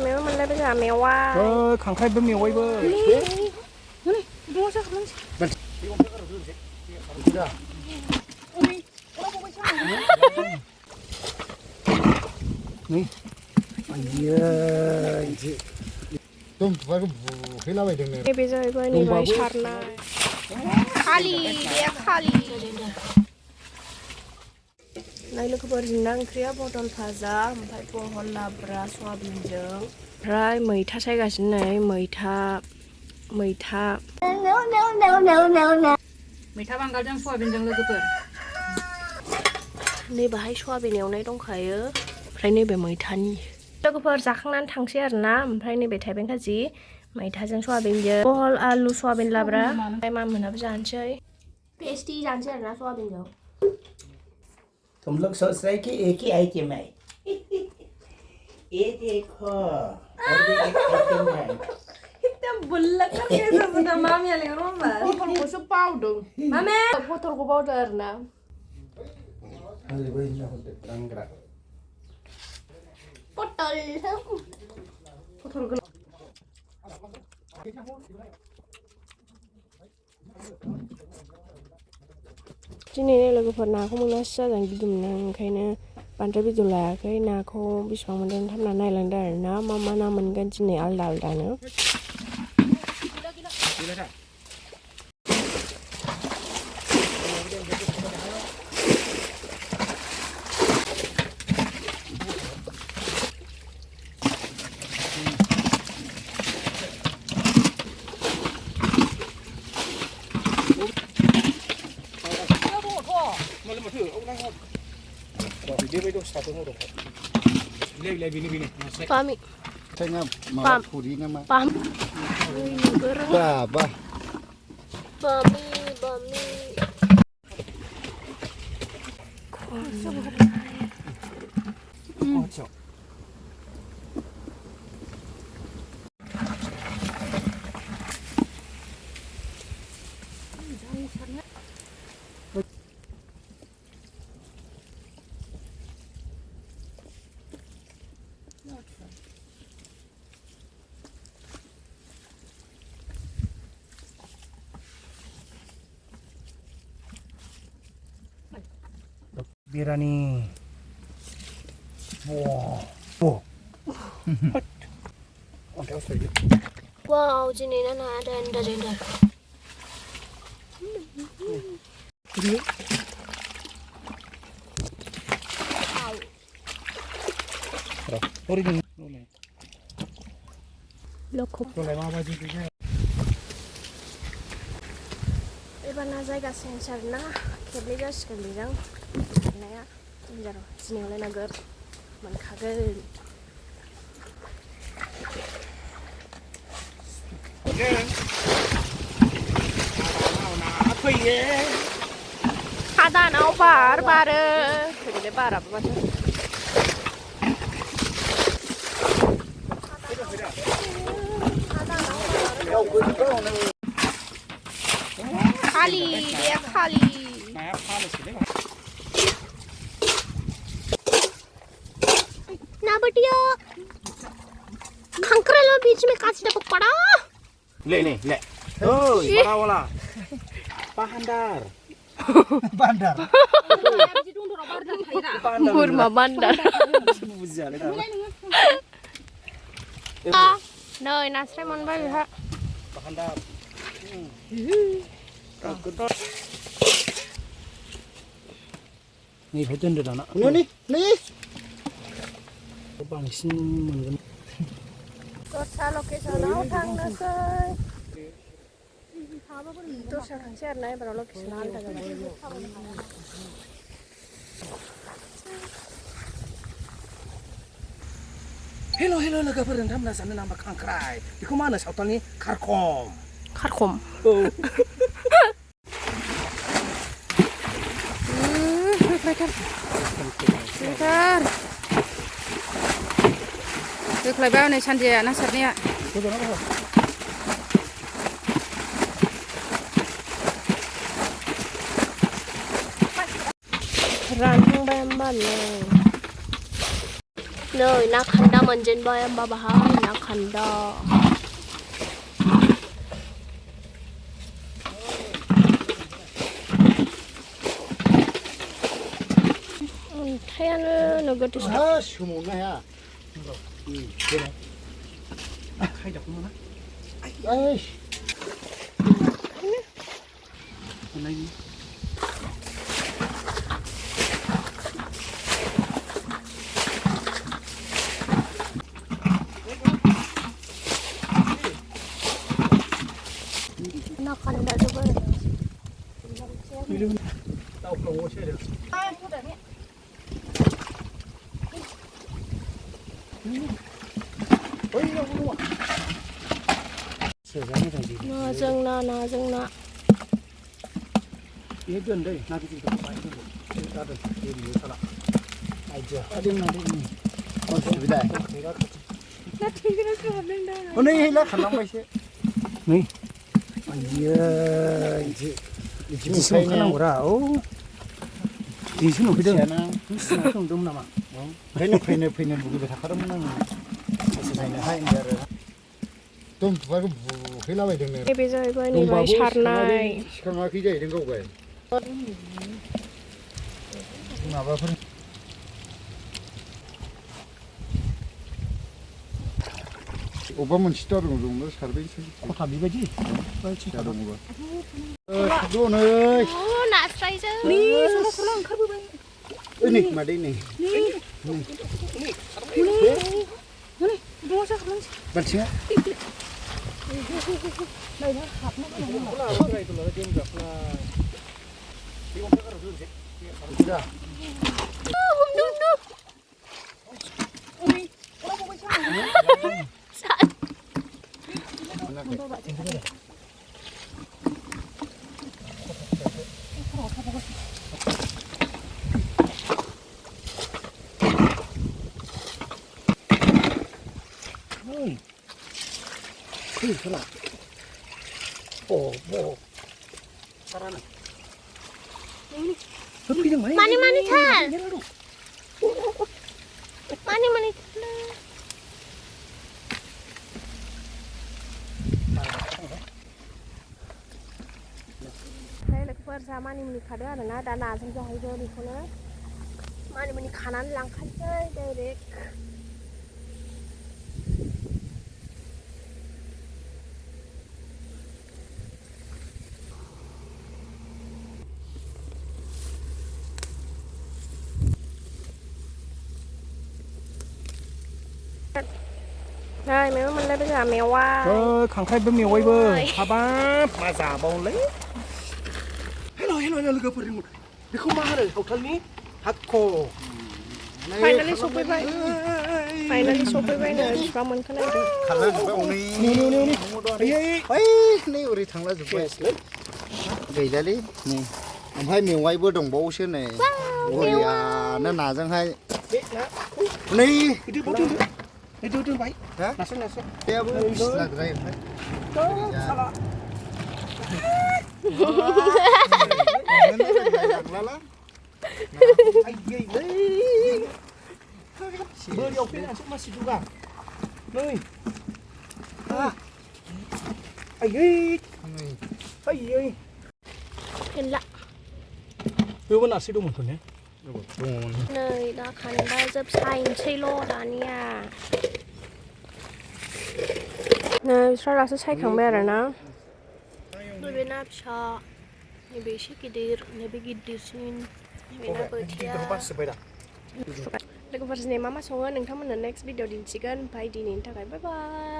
मेवा मोनलाय बेजा मेवाइ खांख्राइबो मेवाइबो नै दङ जाखालांसै नै आयै दम बारगो बुहैलाबायदों नो बे जाहैबाय नैबाय सारनाय खालि बे खालि नाय लोगोफोर जोंना ओंख्रिया बटल भाजा ओमफ्राय बहल लाब्रा सयाबिनजों ओमफ्राय मैथा सायगासिनो नै मैथा बांगालजों सयाबिनजों लोगोफोर नैबाहाय सयाबिन एवनाय दंखायो ओमफ्राय नैबे मैथानि लोगोफोर जाखांनानै थांसै आरोना ओमफ्राय नैबे थाइबें खाजि मैथाजों सयाबिनजों बहल आलु सयाबिन लाब्रा ओमफ्राय मामोनाबो जानोसै टेस्टी जानोसै आरोना सयाबिनजों तुम लोग सोच रहे कि एक ही आइटम है एक और भी एक आइटम है एकदम बुल्ला करके सुना मामी आले रोमा बथलखौसो बावदों मामे बथलखौ बावदों आरोना बथल दिनै लोगोफोर नाखौ मोनासो जादों गिदिंनो ओंखायनो बांद्राय भिडिअ लायाखै नाखौ बेसेबां मोनदों थांना नायलांदों आरोना मा ना मोनगोन दिनै आलदा आलदानो Pami. Tengah malah puri nama. Pam. Bah. Bami. Birani. Wow. Wow, sini nana ada ender. Ebarna जायगा चेन्ज आरोना खेबनै जासिगोन बेजों सारनाया दिनैलाय नोगोर मोनखागोन हादानाव बार बारो फैदोंलै बाराबो माथो खालि बे खालि ना बटिया खंकरेलो बीच में कांच टपक पड़ा ले ओए बड़ा वाला bandar kurma bandar नै नास्राय मोनबाय बेहा bandar Niफ्राय दोनदो दाना नि बांसिन मोनगोन दस्रा लकेसनाव थांनोसै दस्रा थांसै आरोना एबाराव लकेसना आलदा जाबाय हेलो लोगोफोर नोंथांमोना जानो नामा खांख्राइ बेखौ मा होनो सावथालनि खारखम होख्लायबाय हनै सानजाया ना सारनाया रानहांबाय होमबानो Nơi na khanda मोनजेनबाय होमबा बाहाय ना khanda. अन्थायानो नोगोद 아, 시원해 야. 그래. खायदाखौनो 아이씨. ना ना khanda जोबोर. दाउफ्राव सेरो नाजों ना. ये दोनदै ना गिदिरखौ बाहाय दोनदो जादों बे बियो साला आइडिया 수비다. 나 되게 좋아한다. 오늘 해라 간단하게. नै आइयो 이제 दिसुम खानांगौरा औ दिसुम नुफैदों ना. दिसुम दंदोंमोन नामा फैनो लुगैबाय थाखादोंमोन आङो नायनोहाय आरो दम बुबारखौ बुहैलाबायदोंनो बे जाहैबाय नैबाय सारनाय सिखाङाखै जाहैदों गावगाय माबाफोर अबेबा मोनसे दङनो सारबायसै खथा बेबायदि दङबा दनै नास्रायजों सला ओंखारबोबाय. नै मादै नै बालथिङा 많이 타. 많이 타. लोगोफोर जा मानिमुनि खादो आरोना दा नाजों जाहैदो बेखौनो मानिमुनि खानानै लांखानोसै direct Đây, mèo mình đây bây giờ mèo qua. खांख्राइबो मेवाइबो हाबाब मा जाबावलै हेल' लोगोफोर बेखौ मा होनो सावथालनि हाक्क' Finally सफैबाय नै बिफा मोनखानायदों खारला जोब्बाय नै ओरै थांला जोब्बाय गैलालै नै ओमफ्राय मेवाइबो दंबावोसो नै बरियानो नाजोंहाय नै दोनबाय हा नारसो बेयाबो बिस्लाद्राय साला बोरियाव फैनानैसो मानसि दुगा नै आयै Gila बेबो नारसि दंमोनथ' ने दङमोन नै दा खान्दा जोबसायनोसैल' दानिया नै बिस्रा दासो सायखांबाय आरोना नैबे ना फिसा नैबे एसे गिदिर नैबे गिदिरसिन नैबे ना बोथिया लोगोफोर दिनै मा सङो नोंथांमोननो नेक्स्ट भिडिअ दिन्थिगोन ओमफ्राय दिनैनि थाखाय बाय बाय